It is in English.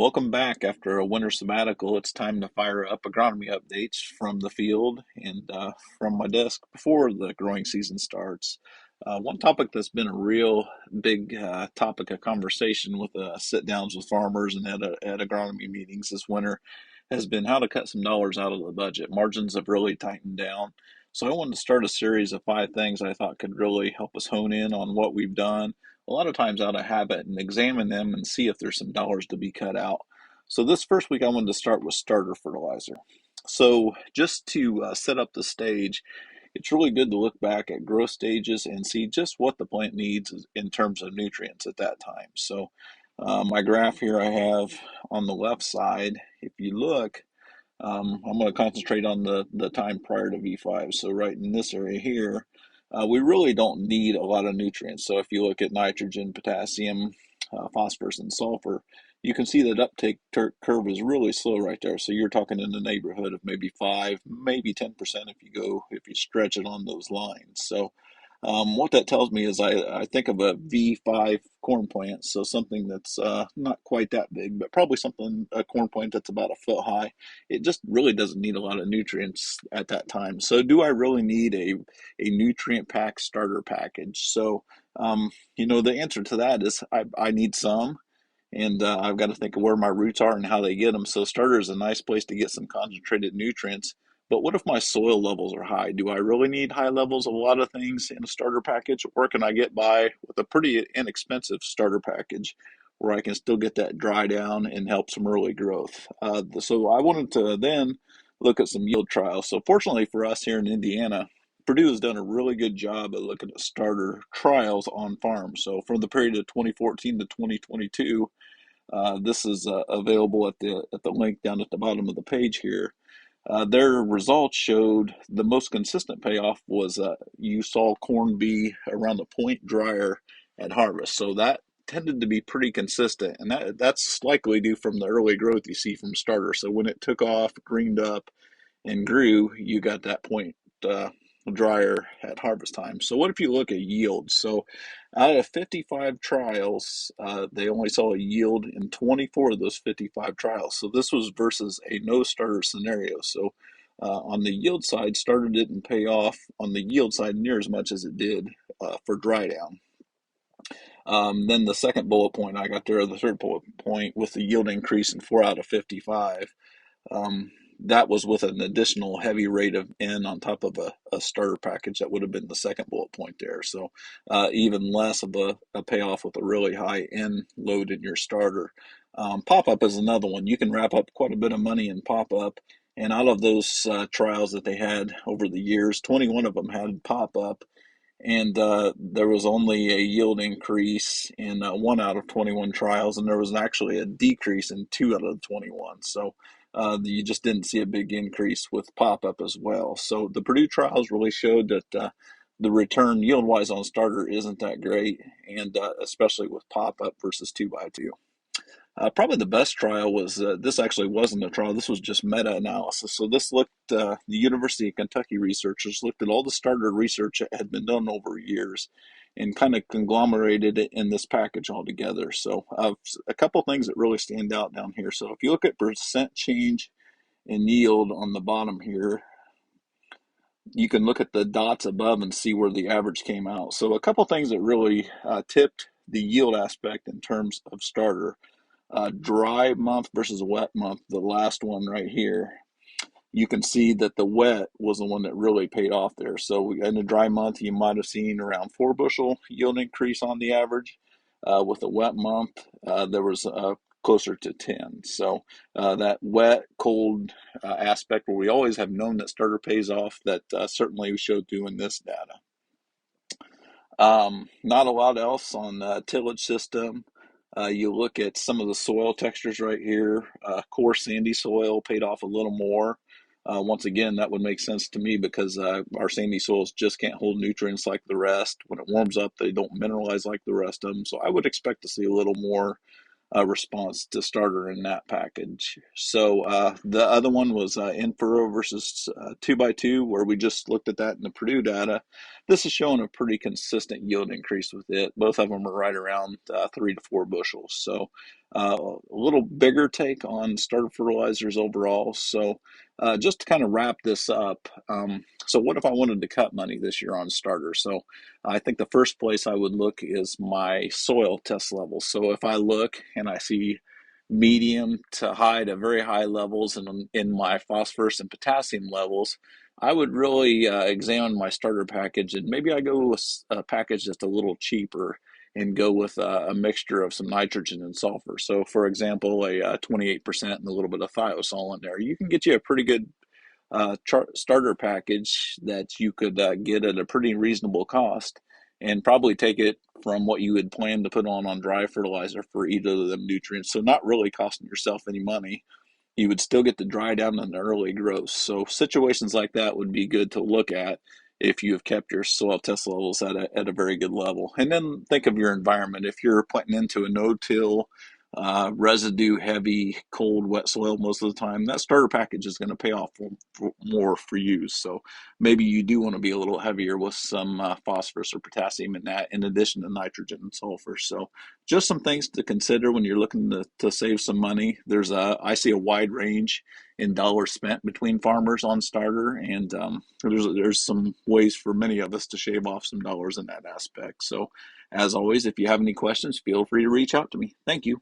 Welcome back after a winter sabbatical. It's time to fire up agronomy updates from the field and from my desk before the growing season starts. One topic that's been a real big topic of conversation with sit downs with farmers and at agronomy meetings this winter has been how to cut some dollars out of the budget. Margins have really tightened down. So I wanted to start a series of 5 things I thought could really help us hone in on what we've done a lot of times out of habit and examine them and see if there's some dollars to be cut out. So this first week I wanted to start with starter fertilizer. So just to set up the stage, it's really good to look back at growth stages and see just what the plant needs in terms of nutrients at that time. So my graph here I have on the left side, if you look, I'm going to concentrate on the time prior to V5. So right in this area here, we really don't need a lot of nutrients. So if you look at nitrogen, potassium, phosphorus, and sulfur, you can see that uptake curve is really slow right there. So you're talking in the neighborhood of maybe 5, maybe 10% if you stretch it on those lines. So what that tells me is I think of a V5 corn plant, so something that's not quite that big, but probably a corn plant that's about a foot high. It just really doesn't need a lot of nutrients at that time. So do I really need a nutrient pack starter package? So, the answer to that is I need some. And I've got to think of where my roots are and how they get them. So starter is a nice place to get some concentrated nutrients. But what if my soil levels are high? Do I really need high levels of a lot of things in a starter package, or can I get by with a pretty inexpensive starter package where I can still get that dry down and help some early growth? So I wanted to then look at some yield trials. So fortunately for us here in Indiana, Purdue has done a really good job at looking at starter trials on farms. So from the period of 2014 to 2022, this is available at the link down at the bottom of the page here. Their results showed the most consistent payoff was you saw corn be around the point drier at harvest. So that tended to be pretty consistent, and that's likely due from the early growth you see from starter. So when it took off, greened up, and grew, you got that point drier at harvest time. So what if you look at yield? So out of 55 trials, they only saw a yield in 24 of those 55 trials. So this was versus a no starter scenario. So on the yield side, starter didn't pay off on the yield side near as much as it did for dry down. Then the second bullet point I got there, the third bullet point with the yield increase in 4 out of 55. Um, that was with an additional heavy rate of N on top of a starter package. That would have been the second bullet point there. So even less of a payoff with a really high N load in your starter. Pop up is another one. You can wrap up quite a bit of money in pop up. And out of those trials that they had over the years, 21 of them had pop up. And there was only a yield increase in 1 out of 21 trials, and there was actually a decrease in 2 out of 21. So you just didn't see a big increase with pop up as well. So the Purdue trials really showed that the return yield wise on starter isn't that great, and especially with pop up versus 2x2. Probably the best trial was this actually wasn't a trial. This was just meta-analysis. So this looked, the University of Kentucky researchers looked at all the starter research that had been done over years and kind of conglomerated it in this package altogether. So a couple things that really stand out down here. So if you look at percent change in yield on the bottom here, you can look at the dots above and see where the average came out. So a couple things that really tipped the yield aspect in terms of starter dry month versus a wet month, the last one right here, you can see that the wet was the one that really paid off there. So in a dry month, you might have seen around 4 bushel yield increase on the average. With a wet month, there was closer to 10. So that wet, cold aspect where we always have known that starter pays off, that certainly showed through in this data. Not a lot else on the tillage system. You look at some of the soil textures right here. Coarse sandy soil paid off a little more. Once again, that would make sense to me because our sandy soils just can't hold nutrients like the rest. When it warms up, they don't mineralize like the rest of them. So I would expect to see a little more response to starter in that package. So the other one was in-furrow versus 2x2, where we just looked at that in the Purdue data. This is showing a pretty consistent yield increase with it. Both of them are right around 3 to 4 bushels. So A little bigger take on starter fertilizers overall. So, just to kind of wrap this up, so what if I wanted to cut money this year on starter? So, I think the first place I would look is my soil test levels. So, if I look and I see medium to high to very high levels in my phosphorus and potassium levels, I would really examine my starter package, and maybe I go with a package that's a little cheaper and go with a mixture of some nitrogen and sulfur. So, for example, a 28% and a little bit of thiosol in there, you can get you a pretty good starter package that you could get at a pretty reasonable cost, and probably take it from what you would plan to put on dry fertilizer for either of them nutrients. So, not really costing yourself any money. You would still get the dry down and the early growth. So situations like that would be good to look at if you have kept your soil test levels at a very good level. And then think of your environment. If you're planting into a no-till, residue heavy, cold, wet soil most of the time, that starter package is going to pay off more for you. So maybe you do want to be a little heavier with some phosphorus or potassium in that, in addition to nitrogen and sulfur. So just some things to consider when you're looking to save some money. I see a wide range in dollars spent between farmers on starter, and there's some ways for many of us to shave off some dollars in that aspect. So, as always, if you have any questions, feel free to reach out to me. Thank you.